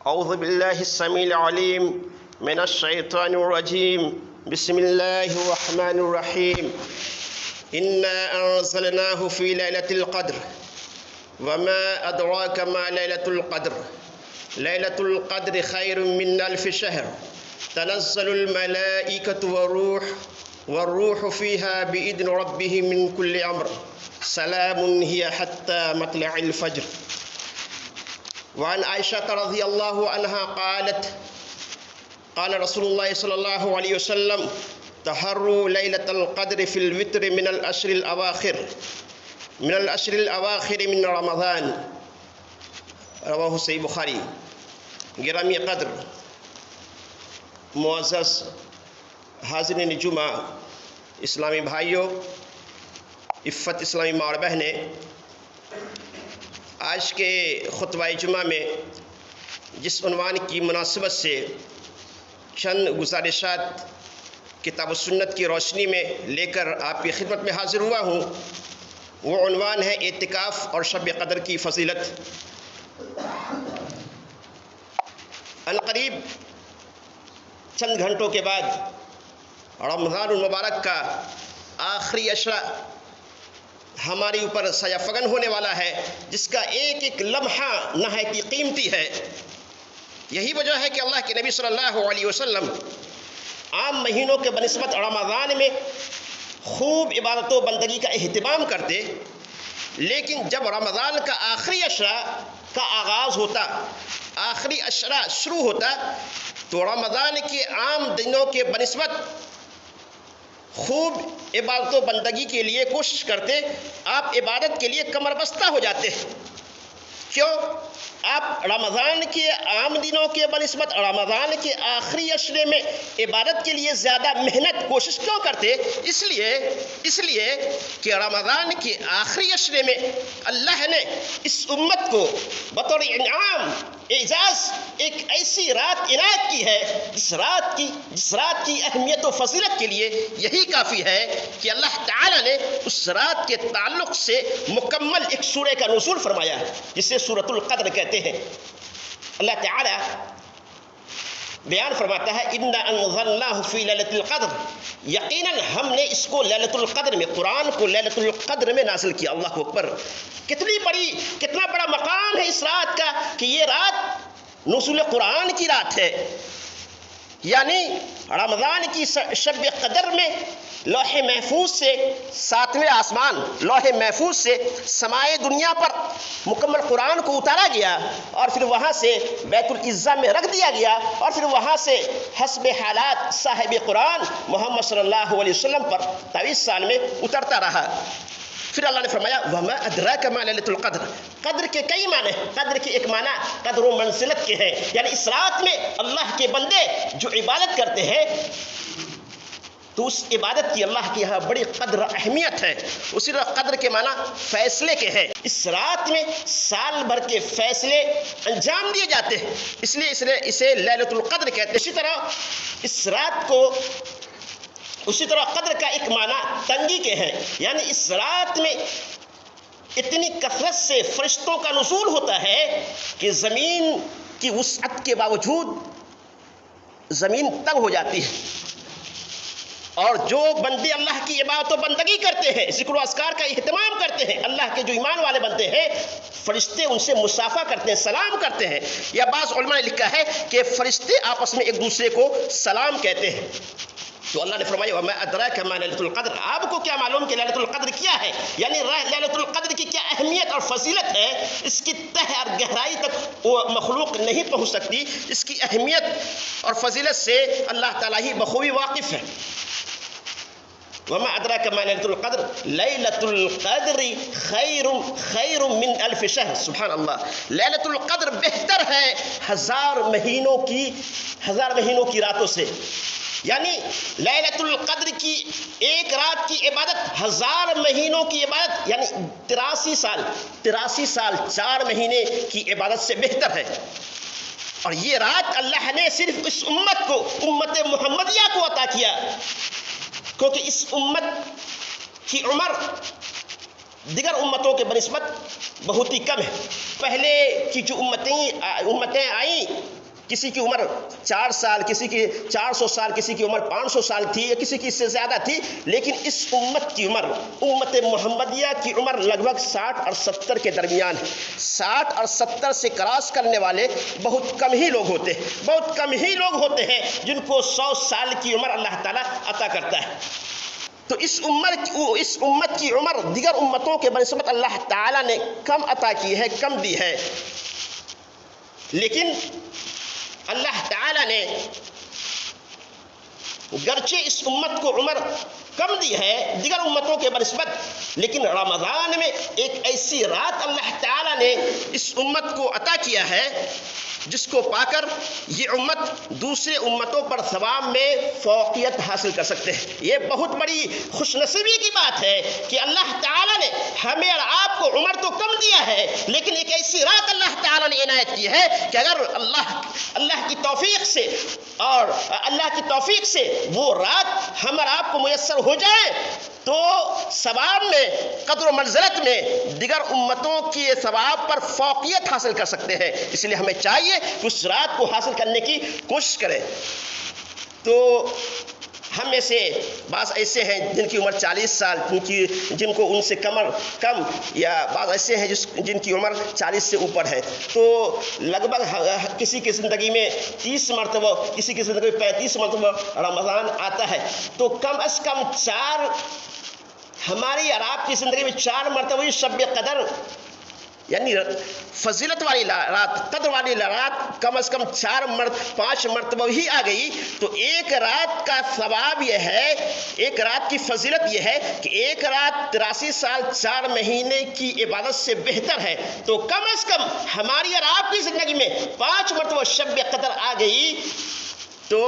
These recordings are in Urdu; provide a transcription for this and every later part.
أعوذ بالله السميع العليم من الشيطان الرجيم بسم الله الرحمن الرحيم إنا أنزلناه في ليلة القدر وما أدراك ما ليلة القدر ليلة القدر خير من ألف شهر تنزل الملائكة والروح فيها بإذن ربهم من كل أمر سلام هي حتى مطلع الفجر. وعن عائشة رضي الله عنها قالت قال رسول الله صلى الله عليه وسلم تحروا ليلة القدر في الوتر من الأشهر الأواخر من رمضان. رواہ صحیح بخاری. گرامی قدر معزز حاضرین جمعہ، اسلامی بھائیوں، عفت اسلامی ماں اور بہنیں، آج کے خطبہ جمعہ میں جس عنوان کی مناسبت سے چند گزارشات کتاب و سنت کی روشنی میں لے کر آپ کی خدمت میں حاضر ہوا ہوں، وہ عنوان ہے اعتکاف اور شب قدر کی فضیلت. عنقریب چند گھنٹوں کے بعد رمضان المبارک کا آخری عشرہ ہمارے اوپر سایہ فگن ہونے والا ہے، جس کا ایک ایک لمحہ نہایت ہی قیمتی ہے. یہی وجہ ہے کہ اللہ کے نبی صلی اللہ علیہ وسلم عام مہینوں کے بنسبت رمضان میں خوب عبادت و بندگی کا اہتمام کرتے، لیکن جب رمضان کا آخری عشرہ کا آغاز ہوتا، آخری عشرہ شروع ہوتا، تو رمضان کے عام دنوں کے بنسبت خوب عبادت و بندگی کے لیے کوشش کرتے. آپ عبادت کے لیے کمر بستہ ہو جاتے. کیوں؟ آپ رمضان کے عام دنوں کے بنسبت رمضان کے آخری عشرے میں عبادت کے لیے زیادہ محنت کوشش کیوں کرتے؟ اس لیے کہ رمضان کے آخری عشرے میں اللہ نے اس امت کو بطور انعام اعزاز ایک ایسی رات عنایت کی ہے جس رات کی اہمیت و فضیلت کے لیے یہی کافی ہے کہ اللہ تعالی نے اس رات کے تعلق سے مکمل ایک سورہ کا نزول فرمایا جسے سورۃ القدر کہتے ہیں. اللہ تعالی بیان فرماتا ہے انا انزلناہ فی لیلۃ القدر، یقیناً ہم نے اس کو لیلۃ القدر میں، قرآن کو لیلۃ القدر میں نازل کیا. اللہ اکبر! کتنا بڑا مقام ہے اس رات کا کہ یہ رات نزول قرآن کی رات ہے. یعنی رمضان کی شب قدر میں لوح محفوظ سے 7ویں آسمان، لوح محفوظ سے سمائے دنیا پر مکمل قرآن کو اتارا گیا، اور پھر وہاں سے بیت العزہ میں رکھ دیا گیا، اور پھر وہاں سے حسب حالات صاحب قرآن محمد صلی اللہ علیہ وسلم پر 23 سال میں اترتا رہا. پھر اللہ نے فرمایا وَمَا أَدْرَاكَ مَا لَيْلَةُ الْقَدْرِ. قدر کے کئی معنی، قدر کے ایک معنی قدر و منزلت کے ہیں، یعنی اس رات میں اللہ کے بندے جو عبادت کرتے ہیں تو اس عبادت کی اللہ کے یہاں بڑی قدر اہمیت ہے. اسی طرح قدر کے معنی فیصلے کے ہیں. اس رات میں سال بھر کے فیصلے انجام دیے جاتے ہیں، اس لیے اسے لیلۃ القدر کہتے ہیں. اسی طرح قدر کا ایک معنی تنگی کے ہیں، یعنی اس رات میں اتنی کثرت سے فرشتوں کا نزول ہوتا ہے کہ زمین کی وسعت کے باوجود زمین تنگ ہو جاتی ہے، اور جو بندے اللہ کی عبادت و بندگی کرتے ہیں، ذکر و اذکار کا اہتمام کرتے ہیں، اللہ کے جو ایمان والے بندے ہیں، فرشتے ان سے مصافحہ کرتے ہیں، سلام کرتے ہیں. یا بعض علماء نے لکھا ہے کہ فرشتے آپس میں ایک دوسرے کو سلام کہتے ہیں. تو اللہ نے فرمایا وَمَا أَدْرَاكَ مَا لَيْلَةُ الْقَدْرِ. آپ کو کیا معلوم کہ لیلۃ القدر کیا ہے، یعنی لیلۃ القدر کی کیا اہمیت اور فضیلت ہے. اس کی تہ اور گہرائی تک وہ مخلوق نہیں پہنچ سکتی. اس کی اہمیت اور فضیلت سے اللہ تعالیٰ ہی بخوبی واقف ہے. وَمَا أَدْرَاكَ مَا لَيْلَةُ الْقَدْرِ لَيْلَةُ الْقَدْرِ خَيْرٌ مِّنْ أَلْفِ شَهْرٍ. سبحان اللہ! لیلۃ القدر بہتر ہے ہزار مہینوں کی راتوں سے. یعنی لیلۃ القدر کی ایک رات کی عبادت 1000 مہینوں کی عبادت، یعنی 83 سال 4 مہینے کی عبادت سے بہتر ہے. اور یہ رات اللہ نے صرف اس امت کو، امت محمدیہ کو عطا کیا، کیونکہ اس امت کی عمر دیگر امتوں کے بنسبت بہت ہی کم ہے۔ پہلے کی جو امتیں آئیں، کسی کی عمر 4 سال، کسی کی 400 سال، کسی کی عمر 500 سال تھی، یا کسی کی اس سے زیادہ تھی، لیکن اس امت کی عمر، امت محمدیہ کی عمر لگ بھگ 60 اور 70 کے درمیان ہے۔ 60 اور 70 سے کراس کرنے والے بہت کم ہی لوگ ہوتے ہیں، بہت کم ہی لوگ ہوتے ہیں جن کو 100 سال کی عمر اللہ تعالیٰ عطا کرتا ہے۔ تو اس امت کی عمر دیگر امتوں کے بنسبت اللہ تعالیٰ نے کم عطا کی ہے، کم دی ہے، لیکن اللہ تعالیٰ نے گرچہ اس امت کو عمر کم دی ہے دیگر امتوں کے بنسبت، لیکن رمضان میں ایک ایسی رات اللہ تعالیٰ نے اس امت کو عطا کیا ہے جس کو پا کر یہ امت دوسرے امتوں پر ثواب میں فوقیت حاصل کر سکتے ہیں۔ یہ بہت بڑی خوش نصیبی کی بات ہے کہ اللہ تعالیٰ نے ہمیں اور آپ کو عمر تو کم دیا ہے، لیکن ایک ایسی رات اللہ تعالیٰ نے عنایت کی ہے کہ اگر اللہ کی توفیق سے اور اللہ کی توفیق سے وہ رات ہم اور آپ کو میسر ہو جائے تو ثواب میں، قدر و منزلت میں دیگر امتوں کی ثواب پر فوقیت حاصل کر سکتے ہیں۔ اس لیے ہمیں چاہیے کہ اس رات کو حاصل کرنے کی کوشش کریں۔ تو ہم میں سے بعض ایسے ہیں جن کی عمر 40 سال، جن کو ان سے کم، یا بعض ایسے ہیں جن کی عمر 40 سے اوپر ہے، تو لگ بھگ کسی کی زندگی میں 30 مرتبہ، کسی کی زندگی میں 35 مرتبہ رمضان آتا ہے، تو کم از کم 4، ہماری اور آپ کی زندگی میں 4 مرتبہ شب قدر، یعنی فضیلت والی رات، قدر والی رات کم از کم 5 مرتبہ ہی آ گئی، تو ایک رات کا ثواب یہ ہے، ایک رات کی فضیلت یہ ہے کہ ایک رات 83 سال 4 مہینے کی عبادت سے بہتر ہے۔ تو کم از کم ہماری اور آپ کی زندگی میں 5 مرتبہ شب قدر آ گئی تو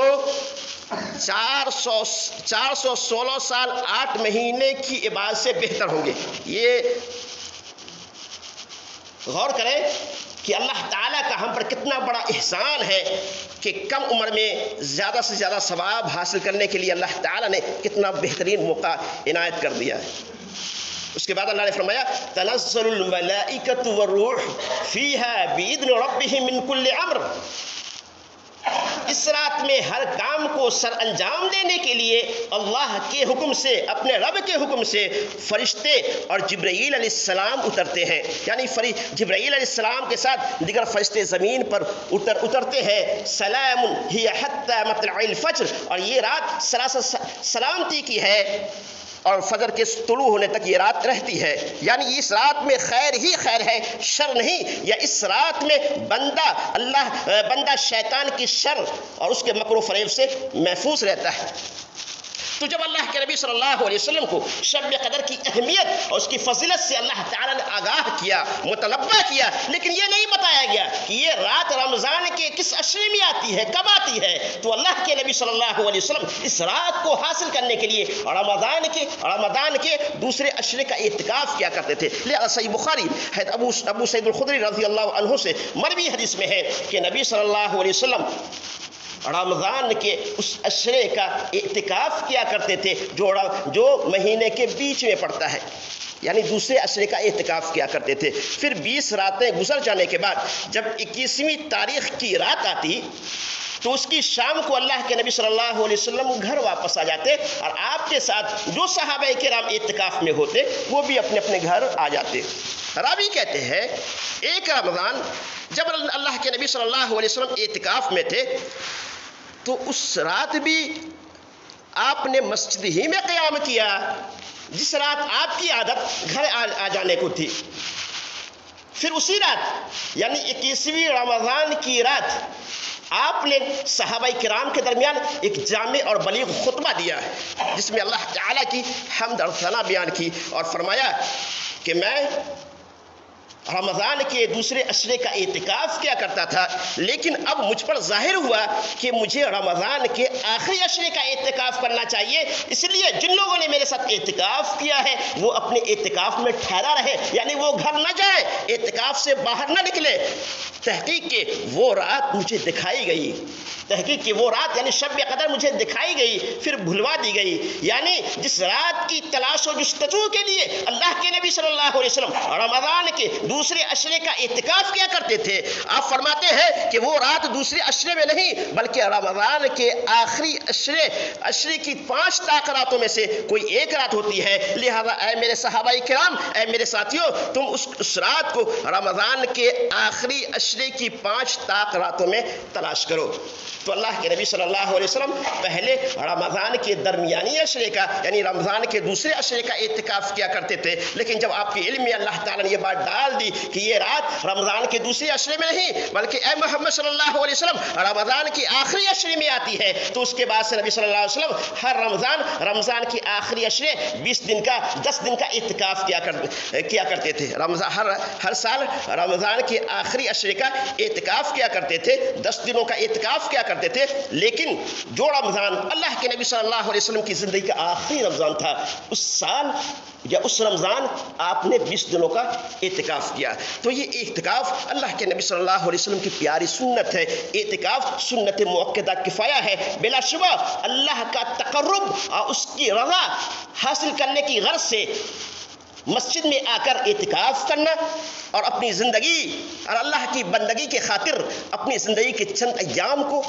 416 سال 8 مہینے کی عبادت سے بہتر ہوں گے۔ یہ غور کریں کہ اللہ تعالیٰ کا ہم پر کتنا بڑا احسان ہے کہ کم عمر میں زیادہ سے زیادہ ثواب حاصل کرنے کے لیے اللہ تعالیٰ نے کتنا بہترین موقع عنایت کر دیا ہے۔ اس کے بعد اللہ نے فرمایا تنزل الملائکۃ والروح فیہا بإذن ربہم من کل امر، اس رات میں ہر کام کو سر انجام دینے کے لیے اللہ کے حکم سے، اپنے رب کے حکم سے فرشتے اور جبرائیل علیہ السلام اترتے ہیں، یعنی جبرائیل علیہ السلام کے ساتھ دیگر فرشتے زمین پر اترتے ہیں۔ سلام ہی حتی مطلع الفجر، اور یہ رات سلامتی کی ہے اور فجر کے طلوع ہونے تک یہ رات رہتی ہے، یعنی اس رات میں خیر ہی خیر ہے، شر نہیں، یا اس رات میں بندہ شیطان کی شر اور اس کے مکر و فریب سے محفوظ رہتا ہے۔ تو جب اللہ کے نبی صلی اللہ علیہ وسلم کو شب قدر کی اہمیت اور اس کی فضیلت سے اللہ تعالیٰ نے آگاہ کیا، متنبہ کیا، لیکن یہ نہیں بتایا گیا کہ یہ رات رمضان کے کس عشرے میں آتی ہے، کب آتی ہے، تو اللہ کے نبی صلی اللہ علیہ وسلم اس رات کو حاصل کرنے کے لیے رمضان کے دوسرے عشرے کا اعتکاف کیا کرتے تھے۔ لہذا صحیح بخاری ابو سعید الخدری رضی اللہ عنہ سے مروی حدیث میں ہے کہ نبی صلی اللہ علیہ وسلم رمضان کے اس عشرے کا اعتکاف کیا کرتے تھے جو مہینے کے بیچ میں پڑتا ہے، یعنی دوسرے عشرے کا اعتکاف کیا کرتے تھے۔ پھر 20 راتیں گزر جانے کے بعد جب 21ویں تاریخ کی رات آتی تو اس کی شام کو اللہ کے نبی صلی اللہ علیہ وسلم گھر واپس آ جاتے، اور آپ کے ساتھ جو صحابہ کرام اعتکاف میں ہوتے وہ بھی اپنے اپنے گھر آ جاتے۔ راوی کہتے ہیں ایک رمضان جب اللہ کے نبی صلی اللہ علیہ وسلم اعتکاف میں تھے تو اس رات بھی آپ نے مسجد ہی میں قیام کیا جس رات آپ کی عادت گھر آ جانے کو تھی۔ پھر اسی رات یعنی 21ویں رمضان کی رات آپ نے صحابہ کرام کے درمیان ایک جامع اور بلیغ خطبہ دیا جس میں اللہ تعالیٰ کی حمد اور ثنا بیان کی اور فرمایا کہ میں رمضان کے دوسرے عشرے کا اعتکاف کیا کرتا تھا، لیکن اب مجھ پر ظاہر ہوا کہ مجھے رمضان کے آخری عشرے کا اعتکاف کرنا چاہیے، اس لیے جن لوگوں نے میرے ساتھ اعتکاف کیا ہے وہ اپنے اعتکاف میں ٹھہرا رہے، یعنی وہ گھر نہ جائے، اعتکاف سے باہر نہ نکلے۔ تحقیق کہ وہ رات مجھے دکھائی گئی، تحقیق کہ وہ رات یعنی شب قدر مجھے دکھائی گئی، پھر بھلوا دی گئی، یعنی جس رات کی تلاش و جستجو کے لیے اللہ کے نبی صلی اللہ علیہ وسلم رمضان کے دوسرے عشرے کا اعتکاف کیا کرتے تھے، آپ فرماتے ہیں کہ وہ رات دوسرے عشرے میں نہیں بلکہ رمضان کے آخری عشرے کی 5 طاق راتوں میں سے کوئی ایک رات ہوتی ہے۔ لہذا اے میرے صحابہ کرام، اے میرے ساتھیوں، تم اس رات کو رمضان کے آخری عشرے کی 5 طاق راتوں میں تلاش کرو۔ تو اللہ کے نبی صلی اللہ علیہ وسلم پہلے رمضان کے درمیانی عشرے کا یعنی رمضان کے دوسرے عشرے کا اعتکاف کیا کرتے تھے، لیکن جب آپ کے علم میں اللہ تعالیٰ نے یہ بات ڈال دی کہ یہ رات رمضان کے دوسرے عشرے میں نہیں بلکہ اے محمد صلی اللہ علیہ وسلم رمضان کے آخری عشرے میں آتی ہے، تو اس کے بعد سے نبی صلی اللہ علیہ وسلم ہر رمضان کے آخری عشرے 20 دن کا 10 دن کا اعتکاف کیا کرتے تھے۔ ہر سال رمضان کے آخری عشرے کا اعتکاف کیا کرتے تھے، 10 دنوں کا اعتکاف کیا کرتے تھے، لیکن جو رمضان اللہ کے نبی صلی اللہ علیہ وسلم کی زندگی کا آخری رمضان تھا، اس سال یا اس رمضان آپ نے 20 دنوں کا اعتکاف کیا۔ تو یہ اعتکاف اللہ کے نبی صلی اللہ علیہ وسلم کی پیاری سنت ہے، اعتکاف سنت مؤکدہ کفایہ ہے۔ بلا شبہ اللہ کا تقرب اور اس کی رضا حاصل کرنے کی غرض سے مسجد میں آ کر اعتکاف کرنا اور اپنی زندگی اور اللہ کی بندگی کے خاطر اپنی زندگی کے چند ایام کو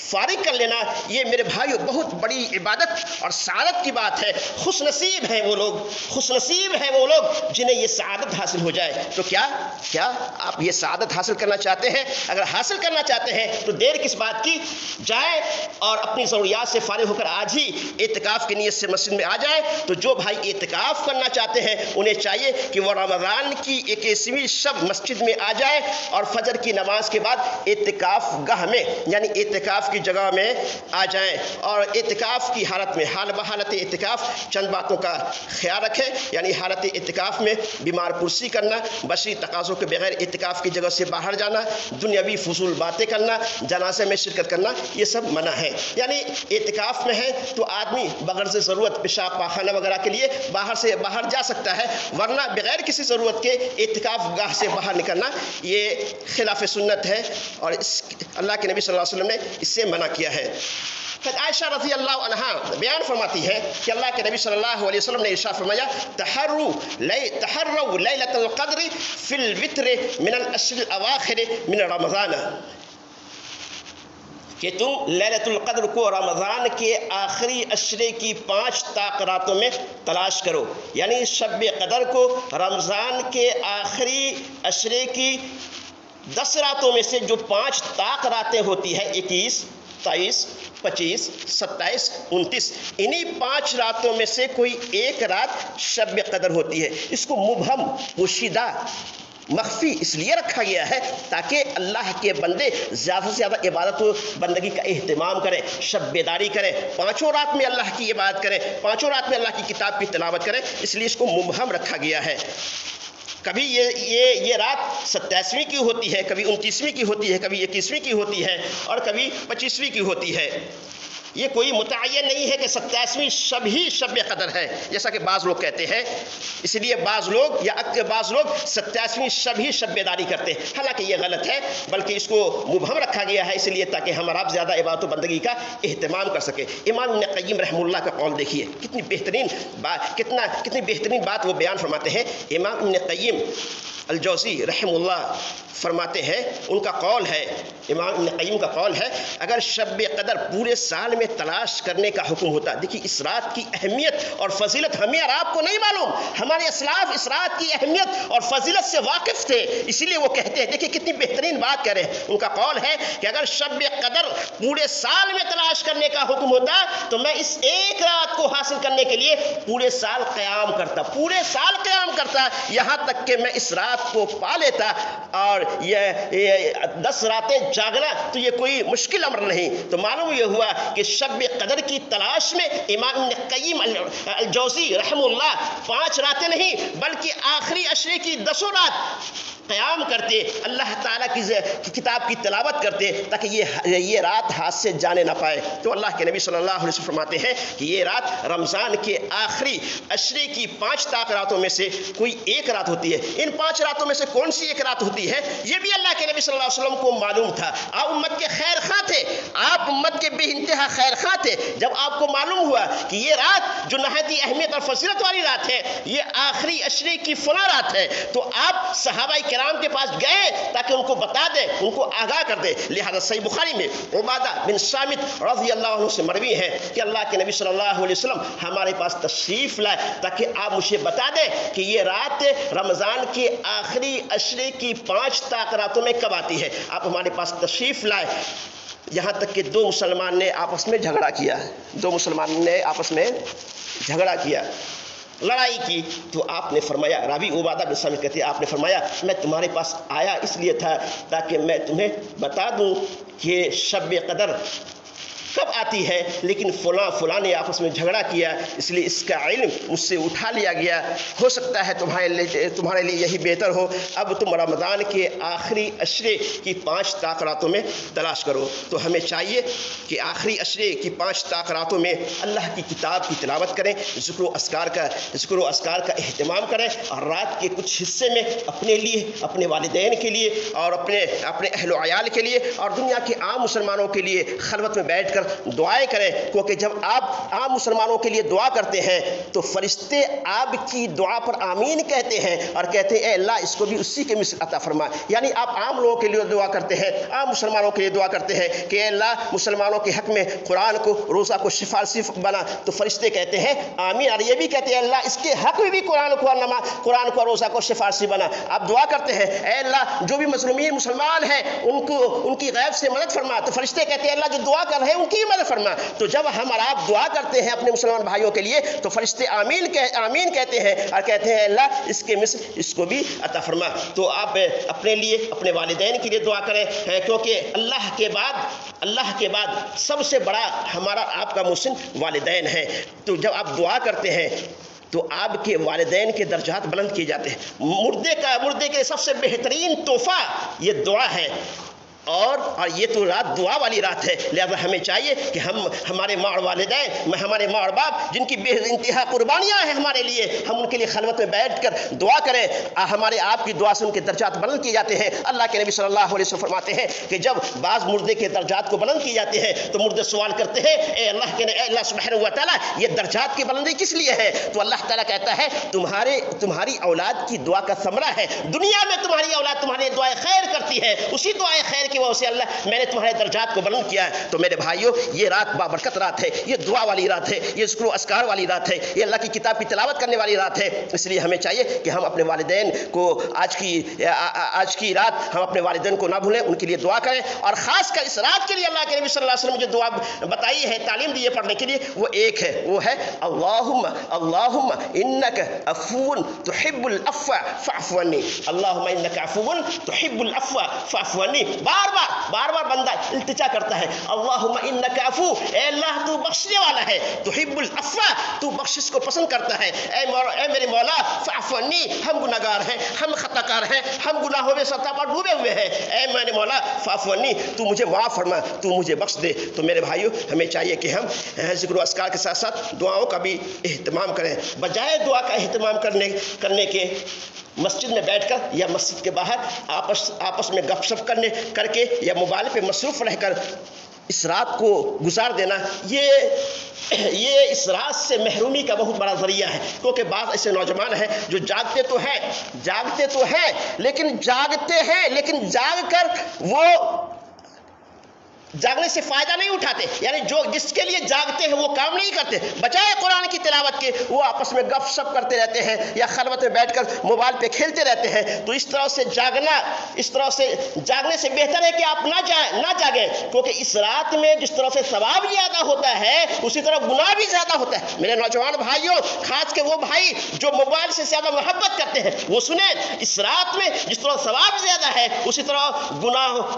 فارغ کر لینا، یہ میرے بھائیو بہت بڑی عبادت اور سعادت کی بات ہے۔ خوش نصیب ہیں وہ لوگ جنہیں یہ سعادت حاصل ہو جائے۔ تو کیا آپ یہ سعادت حاصل کرنا چاہتے ہیں؟ اگر حاصل کرنا چاہتے ہیں تو دیر کس بات کی، جائیں اور اپنی ضروریات سے فارغ ہو کر آج ہی اعتکاف کی نیت سے مسجد میں آ جائیں۔ تو جو بھائی اعتکاف کرنا چاہتے ہیں انہیں چاہیے کہ وہ رمضان کی 21ویں شب مسجد میں آ جائیں اور فجر کی نماز کے بعد اعتکاف گاہ میں یعنی اعتکاف کی جگہ میں آ جائیں، اور اعتکاف کی حالت میں حال بحالت اعتکاف چند باتوں کا خیال رکھیں، یعنی حالت اعتکاف میں بیمار پرسی کرنا، بشری تقاضوں کے بغیر اعتکاف کی جگہ سے باہر جانا، دنیاوی فضول باتیں کرنا، جنازے میں شرکت کرنا، یہ سب منع ہے۔ یعنی اعتکاف میں ہے تو آدمی بغرض ضرورت پیشاب پاخانہ وغیرہ کے لیے باہر جا سکتا ہے، ورنہ بغیر کسی ضرورت کے اعتکاف گاہ سے باہر نکلنا یہ خلاف سنت ہے، اور اللہ کے نبی صلی اللہ علیہ وسلم نے اس سے منع کیا ہے۔ عائشہ رضی اللہ عنہا بیان فرماتی ہے کہ اللہ کے نبی صلی اللہ علیہ وسلم نے ارشاد فرمایا، تحروا لیلۃ القدر فی الوتر من العشر الاواخر من رمضان، کہ تم لیلۃ القدر کو رمضان کے آخری عشرے کی 5 طاق راتوں میں تلاش کرو، یعنی شب قدر کو رمضان کے آخری عشرے کی 10 راتوں میں سے جو 5 طاق راتیں ہوتی ہیں، 21، 23، 25، 27، 29، انہی 5 راتوں میں سے کوئی ایک رات شب قدر ہوتی ہے۔ اس کو مبہم، پوشیدہ، مخفی اس لیے رکھا گیا ہے تاکہ اللہ کے بندے زیادہ سے زیادہ عبادت و بندگی کا اہتمام کریں، شب بیداری کریں، 5 رات میں اللہ کی عبادت کریں، 5 رات میں اللہ کی کتاب کی تلاوت کریں، اس لیے اس کو مبہم رکھا گیا ہے۔ کبھی یہ رات 27ویں کی ہوتی ہے، کبھی 29ویں کی ہوتی ہے، کبھی 21ویں کی ہوتی ہے، اور کبھی 25ویں کی ہوتی ہے۔ یہ کوئی متعین نہیں ہے کہ 27ویں شب ہی شب قدر ہے، جیسا کہ بعض لوگ کہتے ہیں، اس لیے بعض لوگ 27ویں شب ہی شب بیداری کرتے ہیں، حالانکہ یہ غلط ہے، بلکہ اس کو مبہم رکھا گیا ہے اس لیے تاکہ ہم اور آپ زیادہ عبادت و بندگی کا اہتمام کر سکیں۔ امام ابن قیم رحمہ اللہ کا قول دیکھیے، کتنی بہترین بات وہ بیان فرماتے ہیں۔ امام ابن قیم الجوزی رحمہ اللہ فرماتے ہیں، ان کا قول ہے، امام ابن قیم کا قول ہے، اگر شب قدر پورے سال میں تلاش کرنے کا حکم ہوتا، دیکھیے اس رات کی اہمیت اور فضیلت ہمیں اور آپ کو نہیں معلوم، ہمارے اسلاف اس رات کی اہمیت اور فضیلت سے واقف تھے، اسی لیے وہ کہتے ہیں، دیکھیے کتنی بہترین بات کہہ رہے ہیں، ان کا قول ہے کہ اگر شب قدر پورے سال میں تلاش کرنے کا حکم ہوتا تو میں اس ایک رات کو حاصل کرنے کے لیے پورے سال قیام کرتا، یہاں تک کہ میں اس رات کو پا لیتا، اور یہ 10 راتیں جاگنا تو یہ کوئی مشکل امر نہیں۔ تو معلوم یہ ہوا کہ شب قدر کی تلاش میں امام ابن قیم الجوزی رحمہ اللہ 5 راتیں نہیں بلکہ آخری عشرے کی 10 رات قیام کرتے، اللہ تعالیٰ کی کتاب کی تلاوت کرتے تاکہ یہ رات ہاتھ سے جانے نہ پائے۔ تو اللہ کے نبی صلی اللہ علیہ وسلم فرماتے ہیں کہ یہ رات رمضان کے آخری عشرے کی 5 طاق راتوں میں سے کوئی ایک رات ہوتی ہے۔ ان 5 راتوں میں سے کون سی ایک رات ہوتی ہے یہ بھی اللہ کے نبی صلی اللہ علیہ وسلم کو معلوم تھا۔ آپ امت کے خیر خواہ تھے، آپ امت کے بے انتہا خیر خواہ تھے۔ جب آپ کو معلوم ہوا کہ یہ رات جو نہایت اہمیت اور فضیلت والی رات ہے یہ آخری عشرے کی فلاں رات ہے، تو آپ صحابہ کرام کے پاس گئے تاکہ ان کو بتا دے، ان کو آگاہ کر دے۔ لہذا صحیح بخاری میں عبادہ بن صامت رضی اللہ عنہ سے مروی ہے کہ اللہ کے نبی صلی اللہ علیہ وسلم ہمارے پاس تشریف لائے تاکہ آپ مجھے بتا دیں کہ یہ رات رمضان کے آخری عشرے کی 5 طاق راتوں میں کب آتی ہے۔ آپ ہمارے پاس تشریف لائے، یہاں تک کہ 2 مسلمان نے آپس میں جھگڑا کیا، 2 مسلمان نے آپس میں جھگڑا کیا، لڑائی کی۔ تو آپ نے فرمایا، راوی عبادہ بن صامت کہتے ہیں آپ نے فرمایا میں تمہارے پاس آیا اس لیے تھا تاکہ میں تمہیں بتا دوں کہ شب قدر کب آتی ہے، لیکن فلاں نے آپس میں جھگڑا کیا اس لیے اس کا علم مجھ سے اٹھا لیا گیا۔ ہو سکتا ہے تمہارے لیے یہی بہتر ہو، اب تم رمضان کے آخری عشرے کی 5 طاق راتوں میں تلاش کرو۔ تو ہمیں چاہیے کہ آخری عشرے کی 5 طاق راتوں میں اللہ کی کتاب کی تلاوت کریں، ذکر و اذکار کا اہتمام کریں، اور رات کے کچھ حصے میں اپنے لیے، اپنے والدین کے لیے اور اپنے اہل و عیال کے لیے اور دنیا کے عام مسلمانوں کے لیے خلوت میں بیٹھ کر دعائیں کریں، کیونکہ جب آپ عام مسلمانوں کے لیے دعا کرتے ہیں تو فرشتے آپ کی دعا پر آمین کہتے ہیں اور کہتے ہیں اے اللہ اس کو بھی اسی کے مثل عطا فرما۔ یعنی آپ عام لوگوں کے لیے دعا کرتے ہیں، عام مسلمانوں کے لیے دعا کرتے ہیں کہ اے اللہ مسلمانوں کے حق میں قرآن کو، روزہ کو سفارشی بنا، تو فرشتے کہتے ہیں آمین، اور یہ بھی کہتے ہیں اللہ اس کے حق میں بھی قرآن کو، روزہ کو سفارشی بنا۔ آپ دعا کرتے ہیں اے اللہ جو بھی مظلومین مسلمان ہیں ان کی غیب سے مدد فرما، تو فرشتے کہتے ہیں اللہ جو دعا کر رہے ہیں کی مدد فرما۔ تو جب ہم اور آپ دعا کرتے ہیں اپنے مسلمان بھائیوں کے لیے تو فرشتے آمین کہتے ہیں اور کہتے ہیں اللہ اس کے مثل اس کو بھی عطا فرما۔ تو آپ اپنے لیے، اپنے والدین کے لیے دعا کریں، کیونکہ اللہ کے بعد سب سے بڑا ہمارا آپ کا محسن والدین ہے۔ تو جب آپ دعا کرتے ہیں تو آپ کے والدین کے درجات بلند کیے جاتے ہیں۔ مردے کے سب سے بہترین تحفہ یہ دعا ہے، اور یہ تو رات دعا والی رات ہے۔ لہذا ہمیں چاہیے کہ ہمارے ماں اور والدین، ہمارے ماں اور باپ جن کی بے انتہا قربانیاں ہیں ہمارے لیے، ہم ان کے لیے خلوت میں بیٹھ کر دعا کریں۔ ہمارے آپ کی دعا سے ان کے درجات بلند کیے جاتے ہیں۔ اللہ کے نبی صلی اللہ علیہ وسلم فرماتے ہیں کہ جب بعض مردے کے درجات کو بلند کیے جاتے ہیں تو مردے سوال کرتے ہیں اے اللہ سبحانہ و تعالیٰ یہ درجات کی بلندی کس لیے ہے؟ تو اللہ تعالیٰ کہتا ہے تمہاری اولاد کی دعا کا ثمرہ ہے۔ دنیا میں تمہاری اولاد تمہاری دعائیں خیر کرتی ہے، اسی دعائیں خیر کی وجہ سے اللہ میں نے تمہارے درجات کو بلند کیا ہے۔ تو میرے بھائیوں یہ رات بابرکت رات ہے، یہ دعا والی رات ہے، یہ ذکر و اذکار والی رات ہے، یہ اللہ کی کتاب کی تلاوت کرنے والی رات ہے۔ اس لیے ہمیں چاہیے کہ ہم اپنے والدین کو آج کی رات ہم اپنے والدین کو نہ بھولیں، ان کے لیے دعا کریں، اور خاص کر اس رات کے لیے اللہ کے نبی صلی اللہ علیہ وسلم جو دعا بتائی ہے، تعلیم دی ہے پڑھنے کے لیے، وہ ایک ہے، وہ ہے اللہم انک عفو تحب العفو فاعف عنی، اللہم انک عفو تحب العفو فاعف عنی۔ بار بار بندہ التجا کرتا ہے اللہم انک عفو، اے اللہ تو بخشنے والا ہے، تحب العفو تو بخشش کو پسند کرتا ہے، اے میرے مولا فاعف عنی، ہم گناہگار ہیں، ہم خطا کار ہیں، ہم گناہوں میں سطح پر ڈوبے ہوئے ہیں، اے میرے مولا فاعف عنی تو مجھے معاف فرما، تو مجھے بخش دے۔ تو میرے بھائیوں ہمیں چاہیے کہ ہم ذکر و اذکار کے ساتھ ساتھ دعاؤں کا بھی اہتمام کریں، بجائے دعا کا اہتمام کرنے کے مسجد میں بیٹھ کر یا مسجد کے باہر آپس میں گپ شپ کر کے یا موبائل پہ مصروف رہ کر اس رات کو گزار دینا، یہ اس رات سے محرومی کا بہت بڑا ذریعہ ہے۔ کیونکہ بعض ایسے نوجوان ہیں جو جاگتے تو ہیں لیکن جاگ کر وہ جاگنے سے فائدہ نہیں اٹھاتے، یعنی جو جس کے لیے جاگتے ہیں وہ کام نہیں کرتے، بجائے قرآن کی تلاوت کے وہ آپس میں گپ شپ کرتے رہتے ہیں یا خلوت میں بیٹھ کر موبائل پہ کھیلتے رہتے ہیں۔ تو اس طرح سے جاگنے سے بہتر ہے کہ آپ نہ جاگیں، کیونکہ اس رات میں جس طرح سے ثواب زیادہ ہوتا ہے اسی طرح گناہ بھی زیادہ ہوتا ہے۔ میرے نوجوان بھائیوں، خاص کے وہ بھائی جو موبائل سے زیادہ محبت کرتے ہیں وہ سنیں۔ اس رات میں جس طرح ثواب زیادہ ہے اسی طرح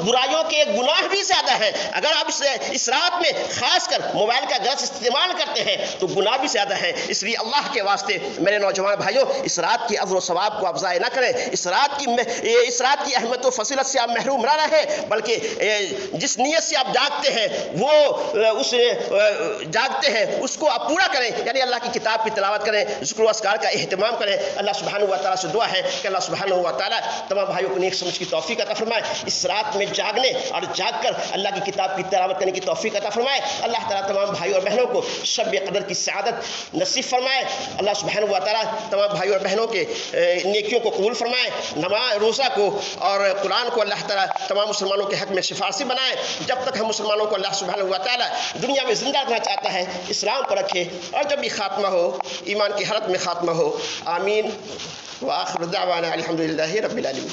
برائیوں کے گناہ بھی زیادہ ہیں۔ اگر آپ اس رات میں خاص کر موبائل کا غلط استعمال کرتے ہیں تو گناہ بھی زیادہ ہے۔ اس لیے اللہ کے واسطے میرے نوجوان بھائیوں، اس رات کی اجر و ثواب کو آپ ضائع نہ کریں۔ اس رات کی اہمیت و فضیلت سے آپ محروم نہ رہیں، بلکہ جس نیت سے آپ جاگتے ہیں اس کو آپ پورا کریں، یعنی اللہ کی کتاب کی تلاوت کریں، ذکر و اذکار کا اہتمام کریں۔ اللہ سبحانہ و تعالیٰ سے دعا ہے کہ اللہ سبحانہ و تعالیٰ تمام بھائیوں کو نیک سمجھ کی توفیق عطا فرمائے، اس رات میں جاگنے اور جاگ کر اللہ کی کتاب کی تلاوت کرنے کی توفیق عطا فرمائے۔ اللہ تعالیٰ تمام بھائیوں اور بہنوں کو شب قدر کی سعادت نصیب فرمائے۔ اللہ سبحانہ و تعالیٰ تمام بھائیوں اور بہنوں کے نیکیوں کو قبول فرمائے، نماز روزہ کو اور قرآن کو اللہ تعالیٰ تمام مسلمانوں کے حق میں سفارشی بنائے۔ جب تک ہم مسلمانوں کو اللہ سبحانہ و تعالیٰ دنیا میں زندہ رکھنا چاہتا ہے اسلام پر رکھے، اور جب بھی خاتمہ ہو ایمان کی حالت میں خاتمہ ہو۔ آمین۔ وآخر دعوانا الحمدللہ رب العالمین۔